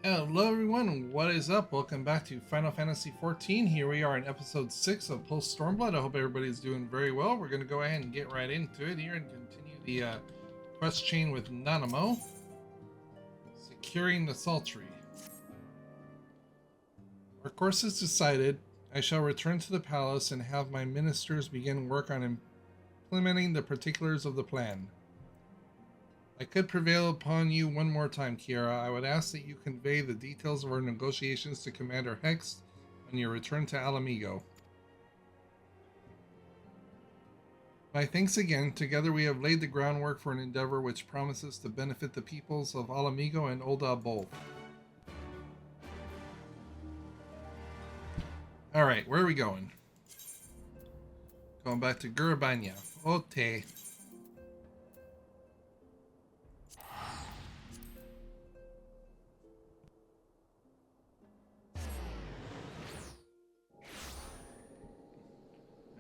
Hello everyone, what is up? Welcome back to Final Fantasy XIV. Here we are in episode 6 of Post Stormblood. I hope everybody's doing very well. We're going to go ahead and get right into it here and continue the quest chain with Nanamo. Securing the Sultry. Our course is decided. I shall return to the palace and have my ministers begin work on implementing the particulars of the plan. I could prevail upon you one more time, Kiara. I would ask that you convey the details of our negotiations to Commander Hex on your return to Alamigo. My thanks again. Together we have laid the groundwork for an endeavor which promises to benefit the peoples of Alamigo and Ul'dah both. Alright, where are we going? Going back to Gurabanya. Ote.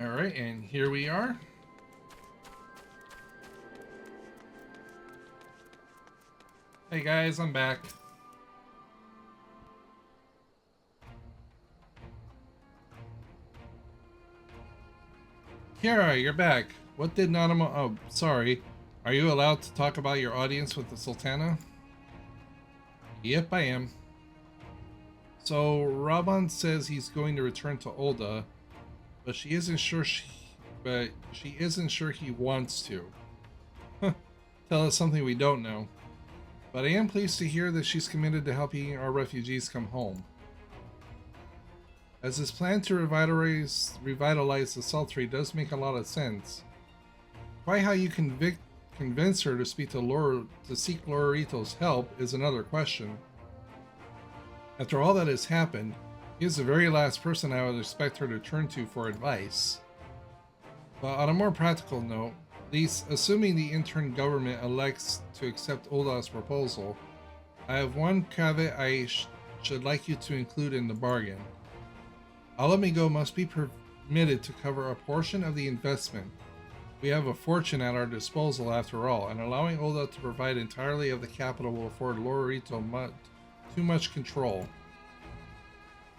Alright, and here we are. Hey guys, I'm back. Kiara, you're back. What did Nanamo... Oh, sorry. Are you allowed to talk about your audience with the Sultana? Yep, I am. So, Raban says he's going to return to Ul'dah, but she isn't sure he wants to. Tell us something we don't know. But I am pleased to hear that she's committed to helping our refugees come home. As his plan to revitalize the Sultry does make a lot of sense. Quite how you convince her to seek Lorarito's help is another question. After all that has happened, he is the very last person I would expect her to turn to for advice. But on a more practical note, at least assuming the intern government elects to accept Ul'dah's proposal, I have one caveat I should like you to include in the bargain. Alamigo must be permitted to cover a portion of the investment. We have a fortune at our disposal after all, and allowing Ul'dah to provide entirely of the capital will afford Lorarito too much control.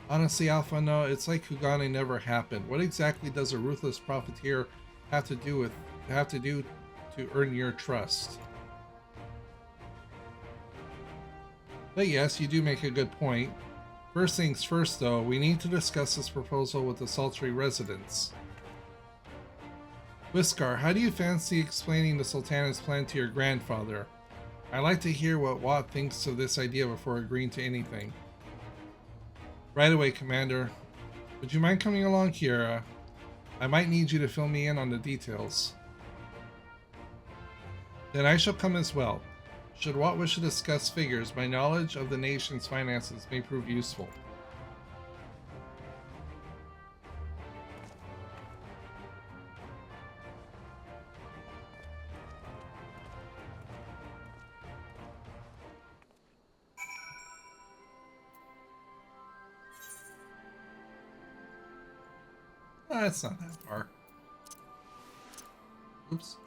Honestly, Alpha, no, it's like Kugane never happened. What exactly does a ruthless profiteer have to do to earn your trust? But yes, you do make a good point. First things first, though, we need to discuss this proposal with the Sultry residents. Whiskar, how do you fancy explaining the Sultana's plan to your grandfather? I'd like to hear what Wat thinks of this idea before agreeing to anything. Right away, Commander. Would you mind coming along, Kiara? I might need you to fill me in on the details. Then I shall come as well. Should Wat wish to discuss figures, my knowledge of the nation's finances may prove useful. It's not that far. Oops.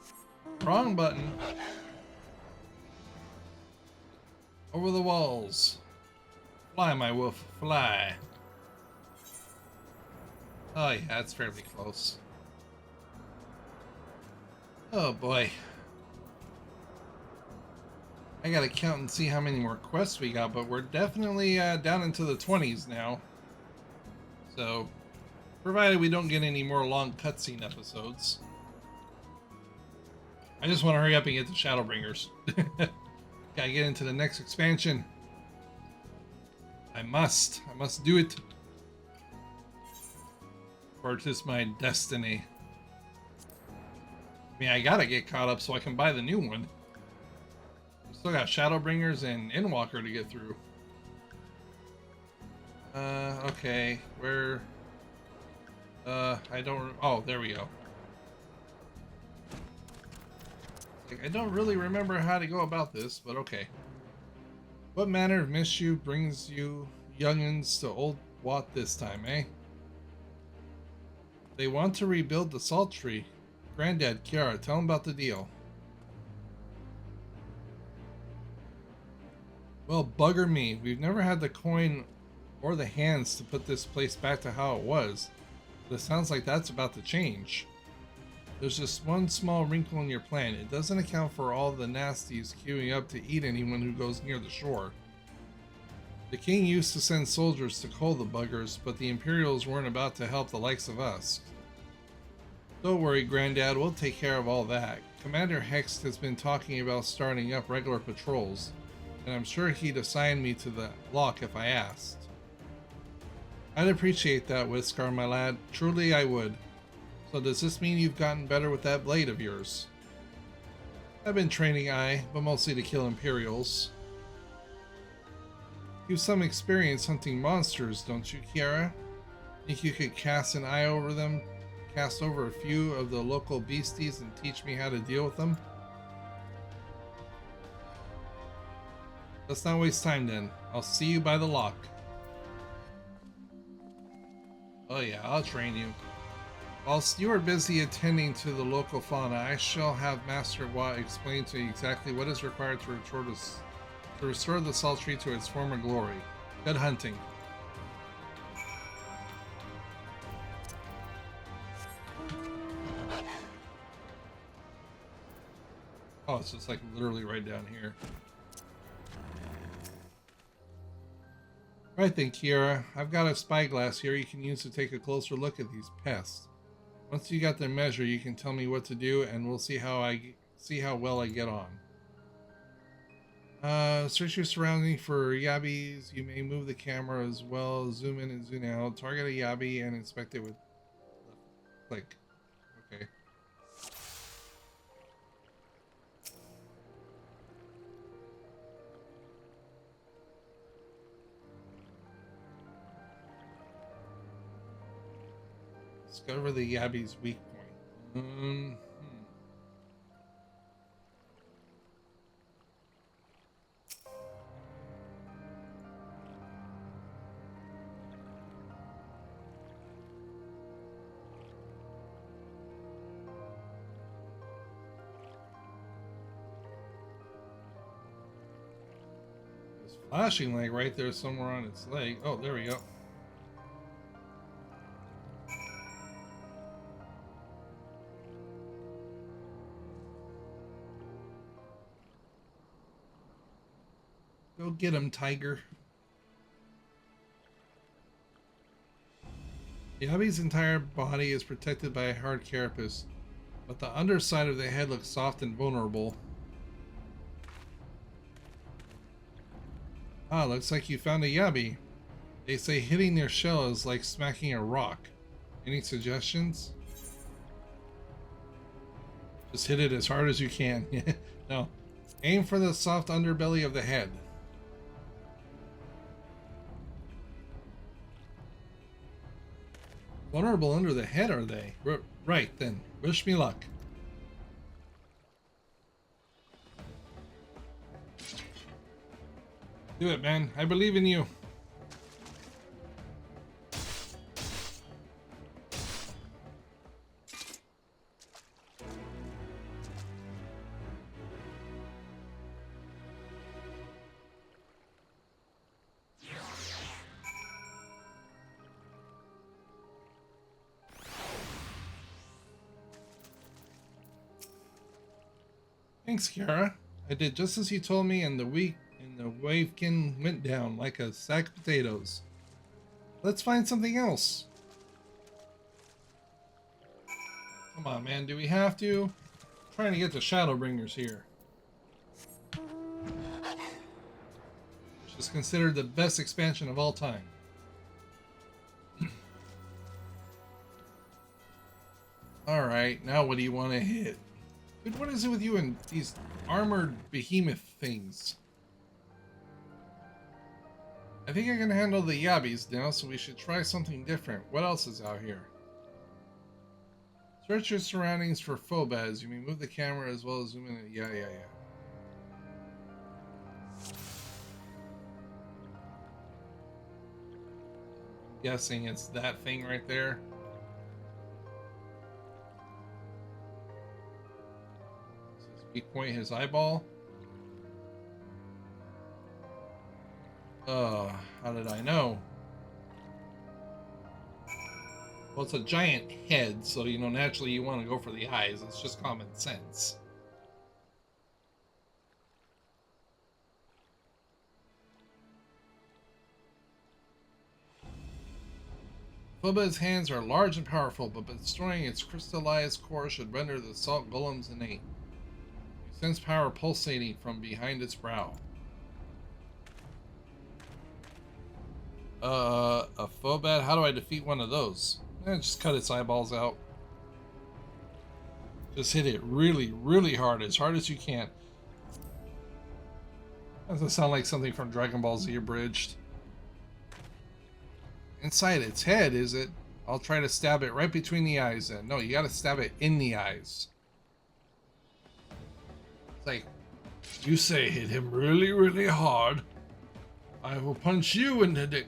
Wrong button. Over the walls. Fly, my wolf, fly. Oh yeah, it's fairly close. Oh boy. I gotta count and see how many more quests we got, but we're definitely down into the 20s now. So, provided we don't get any more long cutscene episodes. I just want to hurry up and get the Shadowbringers. Gotta get into the next expansion. I must do it. For it is my destiny. I mean, I gotta get caught up so I can buy the new one. We still got Shadowbringers and Endwalker to get through. Okay, where... I don't... Oh, there we go. I don't really remember how to go about this, but okay. What manner of mischief brings you youngins to old Wat this time, eh? They want to rebuild the Sultry. Granddad, Kiara, tell him about the deal. Well, bugger me. We've never had the coin or the hands to put this place back to how it was. But it sounds like that's about to change. There's just one small wrinkle in your plan. It doesn't account for all the nasties queuing up to eat anyone who goes near the shore. The king used to send soldiers to cull the buggers, but the Imperials weren't about to help the likes of us. Don't worry, Granddad, we'll take care of all that. Commander Hext has been talking about starting up regular patrols, and I'm sure he'd assign me to the lock if I asked. I'd appreciate that, Whiskar, my lad. Truly I would. So does this mean you've gotten better with that blade of yours? I've been training, but mostly to kill Imperials. You've some experience hunting monsters, don't you, Kiara? Think you could cast an eye over them, cast over a few of the local beasties, and teach me how to deal with them? Let's not waste time then. I'll see you by the lock. Oh yeah, I'll train you. Whilst you are busy attending to the local fauna, I shall have Master Watt explain to you exactly what is required to restore the salt tree to its former glory. Good hunting. Oh, it's just like literally right down here. Right then, Kiara. I've got a spyglass here you can use to take a closer look at these pests. Once you got their measure, you can tell me what to do, and we'll see how well I get on. Search your surroundings for yabbies. You may move the camera as well. Zoom in and zoom out. Target a yabby and inspect it with left click. Okay. Discover the yabby's weak point. It's flashing like right there somewhere on its leg. Oh, there we go. Go get him, tiger. The yabby's entire body is protected by a hard carapace, but the underside of the head looks soft and vulnerable. Ah, looks like you found a yabby. They say hitting their shell is like smacking a rock. Any suggestions? Just hit it as hard as you can. No. Aim for the soft underbelly of the head. Vulnerable under the head, are they? Right, then. Wish me luck. Do it, man. I believe in you. Thanks, Kiara. I did just as you told me, and the wavekin went down like a sack of potatoes. Let's find something else. Come on, man. Do we have to? I'm trying to get the Shadowbringers here. Which is considered the best expansion of all time. Alright, now what do you want to hit? Dude, what is it with you and these armored behemoth things? I think I can handle the yabbies now, so we should try something different. What else is out here? Search your surroundings for phobas. You may move the camera as well as zoom in. Yeah. I'm guessing it's that thing right there. Weak point his eyeball. How did I know? Well, it's a giant head, so, you know, naturally you want to go for the eyes. It's just common sense. Phobos' hands are large and powerful, but destroying its crystallized core should render the salt golems innate. You sense power pulsating from behind its brow. A Phobad? How do I defeat one of those? Just cut its eyeballs out. Just hit it really, really hard as you can. Doesn't sound like something from Dragon Ball Z Abridged. Inside its head, is it? I'll try to stab it right between the eyes then. No, you gotta stab it in the eyes. It's like, you say hit him really, really hard. I will punch you in the dick.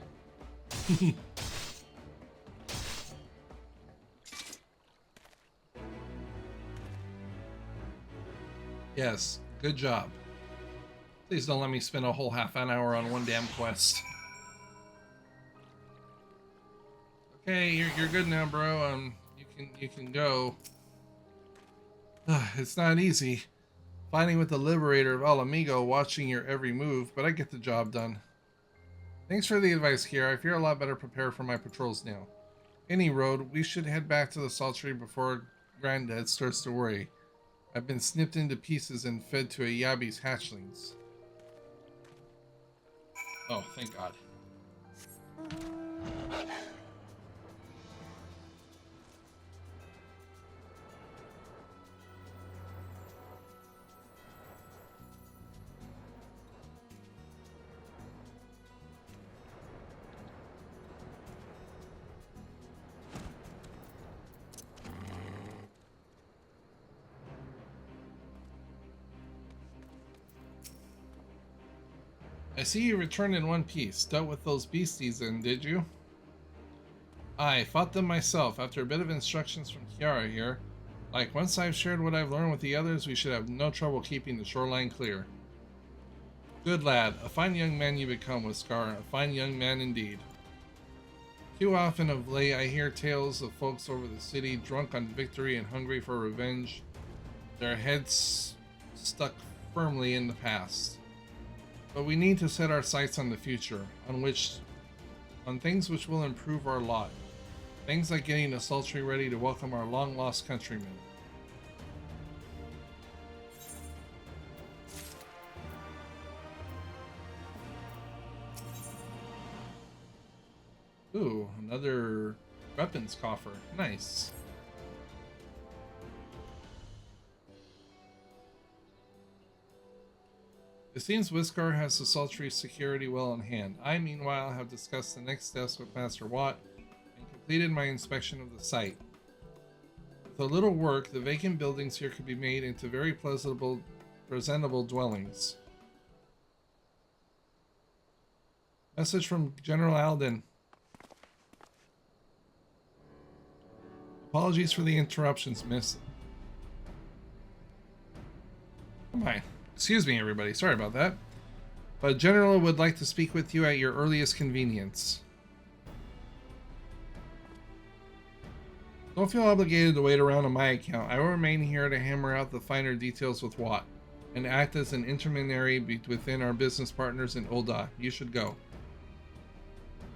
Yes, good job. Please don't let me spend a whole half an hour on one damn quest. Okay, you're good now, bro. You can go. It's not easy. Fighting with the Liberator of Alamigo, watching your every move, but I get the job done. Thanks for the advice, Kiara. I feel a lot better prepared for my patrols now. Any road, we should head back to the Saltery before Granddad starts to worry. I've been snipped into pieces and fed to a Yabi's hatchlings. Oh, thank God. I see you returned in one piece. Dealt with those beasties then, did you? I fought them myself after a bit of instructions from Kiara here. Like, once I've shared what I've learned with the others, we should have no trouble keeping the shoreline clear. Good lad. A fine young man you become, Whiskar. A fine young man indeed. Too often of late I hear tales of folks over the city, drunk on victory and hungry for revenge. Their heads stuck firmly in the past. But we need to set our sights on the future, on things which will improve our lot. Things like getting a Saltery ready to welcome our long-lost countrymen. Ooh, another weapons coffer. Nice. It seems Whiskar has the Saltery security well in hand. I, meanwhile, have discussed the next steps with Master Watt and completed my inspection of the site. With a little work, the vacant buildings here could be made into very presentable dwellings. Message from General Alden. Apologies for the interruptions, miss. Come on. Excuse me, everybody. Sorry about that. But General would like to speak with you at your earliest convenience. Don't feel obligated to wait around on my account. I will remain here to hammer out the finer details with Watt and act as an intermediary within our business partners in Ul'dah. You should go.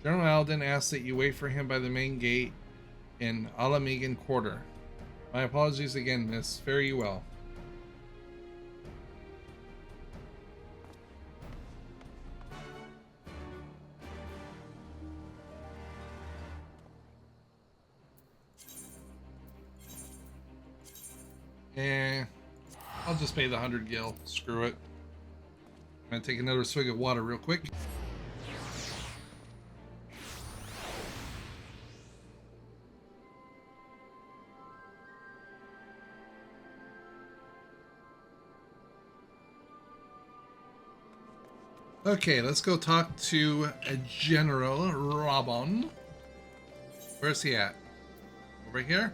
General Alden asks that you wait for him by the main gate in Alamigan Quarter. My apologies again, miss. Fare you well. I'll just pay the 100 gil. Screw it. I'm gonna take another swig of water real quick. Okay, let's go talk to General Rabon. Where's he at? Over here?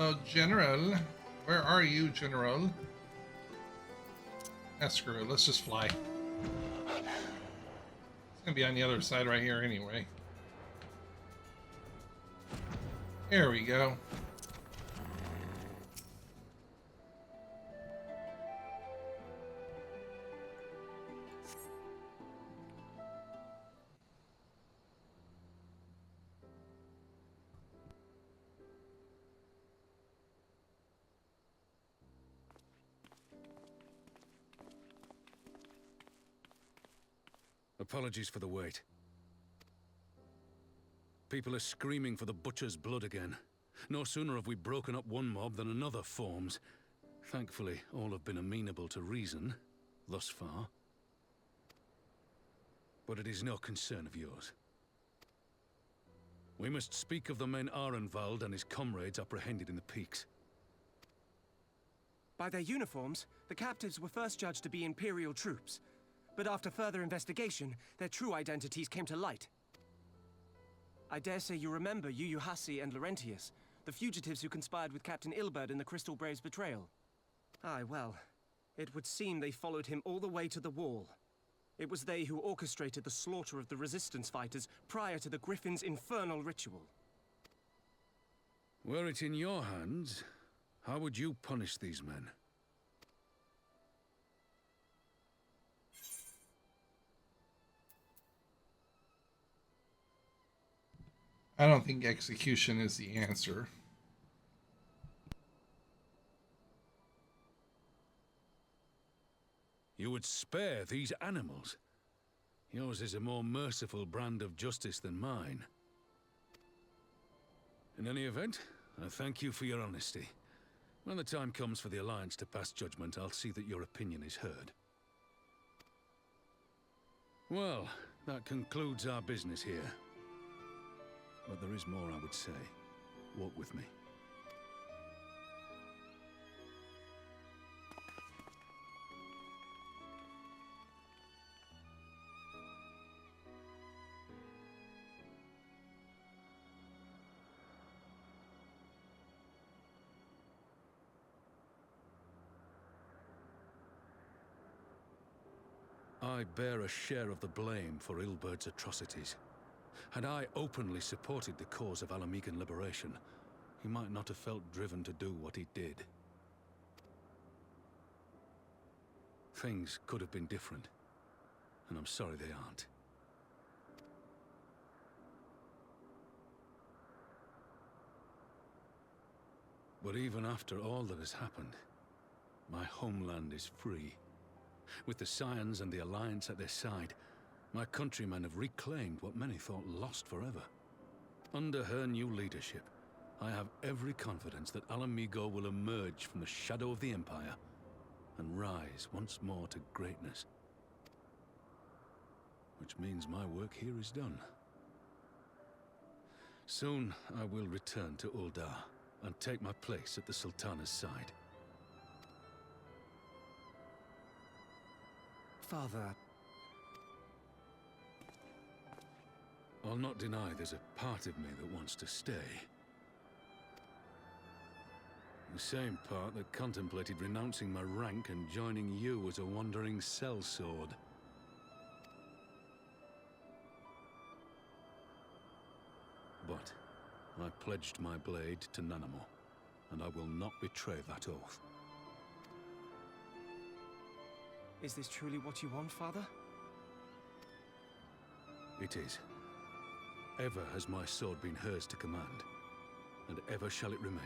Oh, General. Where are you, General? Ah, screw it. Let's just fly. It's gonna be on the other side right here anyway. There we go. Apologies for the wait. People are screaming for the butcher's blood again. No sooner have we broken up one mob than another forms. Thankfully, all have been amenable to reason, thus far. But it is no concern of yours. We must speak of the men Arenvald and his comrades apprehended in the peaks. By their uniforms, the captives were first judged to be Imperial troops. But after further investigation, their true identities came to light. I dare say you remember Yuyuhasi and Laurentius, the fugitives who conspired with Captain Ilberd in the Crystal Brave's betrayal. Aye, well, it would seem they followed him all the way to the wall. It was they who orchestrated the slaughter of the resistance fighters prior to the Griffin's infernal ritual. Were it in your hands, how would you punish these men? I don't think execution is the answer. You would spare these animals? Yours is a more merciful brand of justice than mine. In any event, I thank you for your honesty. When the time comes for the Alliance to pass judgment, I'll see that your opinion is heard. Well, that concludes our business here. But there is more I would say. Walk with me. I bear a share of the blame for Ilberd's atrocities. Had I openly supported the cause of Alamigan liberation, he might not have felt driven to do what he did. Things could have been different, and I'm sorry they aren't. But even after all that has happened, my homeland is free. With the Scions and the Alliance at their side, my countrymen have reclaimed what many thought lost forever. Under her new leadership, I have every confidence that Alamigo will emerge from the shadow of the Empire and rise once more to greatness. Which means my work here is done. Soon I will return to Uldar and take my place at the Sultana's side. Father... I'll not deny there's a part of me that wants to stay. The same part that contemplated renouncing my rank and joining you as a wandering sellsword. But I pledged my blade to Nanamo, and I will not betray that oath. Is this truly what you want, Father? It is. Ever has my sword been hers to command, and ever shall it remain.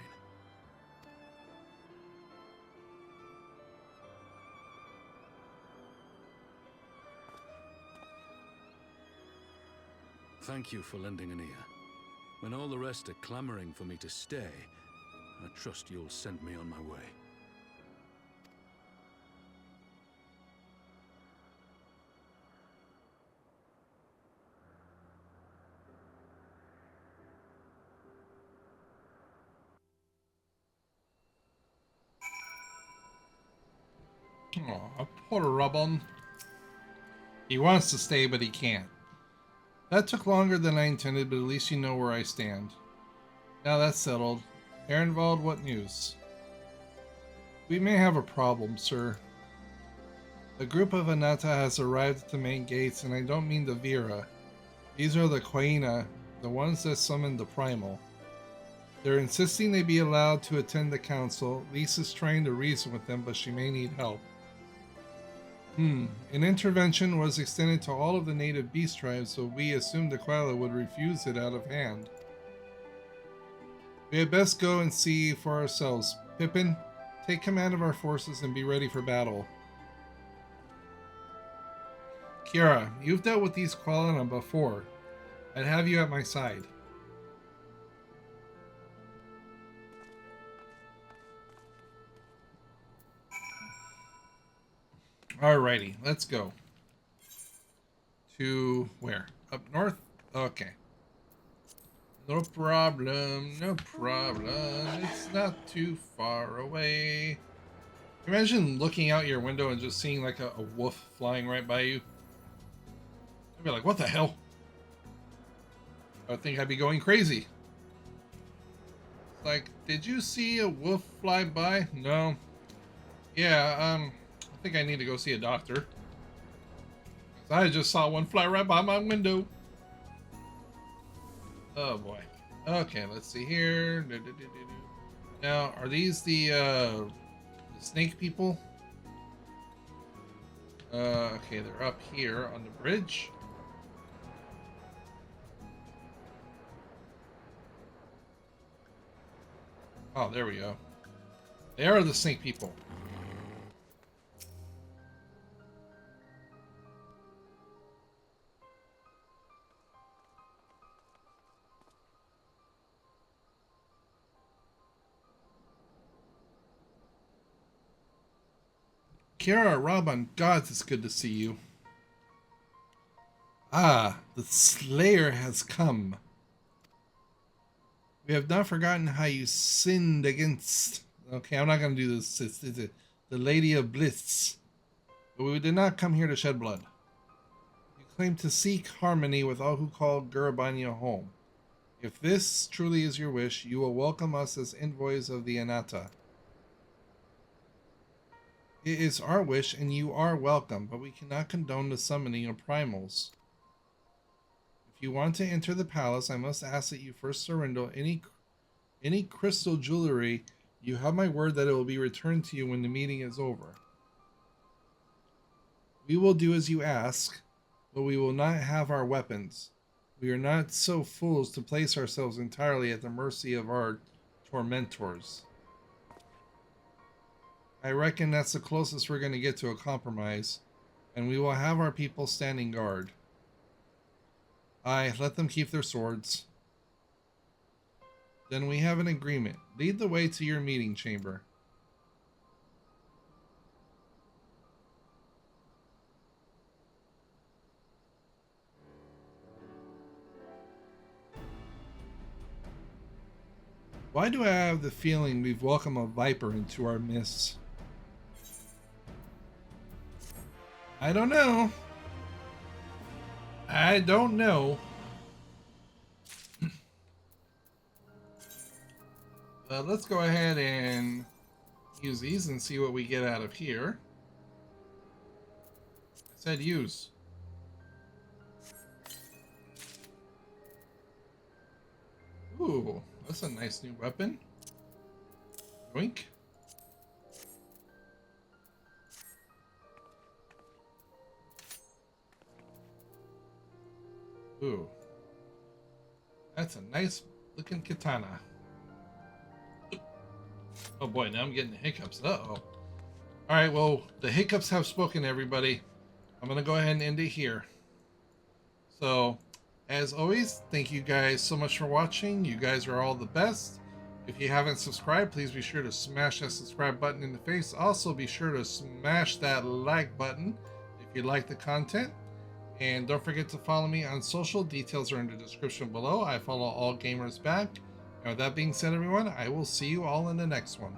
Thank you for lending an ear. When all the rest are clamoring for me to stay, I trust you'll send me on my way. Aw, poor Rubon. He wants to stay, but he can't. That took longer than I intended, but at least you know where I stand. Now that's settled. Ehrenwald, what news? We may have a problem, sir. A group of Anata has arrived at the main gates, and I don't mean the Vera. These are the Quaina, the ones that summoned the Primal. They're insisting they be allowed to attend the council. Lisa's trying to reason with them, but she may need help. An intervention was extended to all of the native beast tribes, so we assumed the Quaila would refuse it out of hand. We had best go and see for ourselves. Pippin, take command of our forces and be ready for battle. Kiara, you've dealt with these Quaila before. I'd have you at my side. Alrighty, let's go. To where? Up north? Okay. No problem, no problem. It's not too far away. Imagine looking out your window and just seeing like a wolf flying right by you. I'd be like, what the hell? I think I'd be going crazy. It's like, did you see a wolf fly by? No. Yeah, I think I need to go see a doctor. I just saw one fly right by my window. Oh boy. Okay, let's see here. Now, are these the snake people? Okay, they're up here on the bridge. Oh, there we go. They are the snake people. Kiara, Robin, gods, it's good to see you. Ah, the Slayer has come. We have not forgotten how you sinned against... Okay, I'm not going to do this. It's the Lady of Bliss. But we did not come here to shed blood. You claim to seek harmony with all who call Gurabanya home. If this truly is your wish, you will welcome us as envoys of the Anata. It is our wish, and you are welcome, but we cannot condone the summoning of primals. If you want to enter the palace, I must ask that you first surrender any crystal jewelry. You have my word that it will be returned to you when the meeting is over. We will do as you ask, but we will not have our weapons. We are not so fools to place ourselves entirely at the mercy of our tormentors. I reckon that's the closest we're going to get to a compromise, and we will have our people standing guard. Aye, let them keep their swords. Then we have an agreement. Lead the way to your meeting chamber. Why do I have the feeling we've welcomed a viper into our midst? I don't know. I don't know. Let's go ahead and use these and see what we get out of here. I said use. Ooh, that's a nice new weapon. Yoink. Ooh. That's a nice looking katana. Oh boy, now I'm getting the hiccups. Uh-oh. Alright, well, the hiccups have spoken, everybody. I'm going to go ahead and end it here. So, as always, thank you guys so much for watching. You guys are all the best. If you haven't subscribed, please be sure to smash that subscribe button in the face. Also, be sure to smash that like button if you like the content. And don't forget to follow me on social. Details are in the description below. I follow all gamers back. And with that being said, everyone, I will see you all in the next one.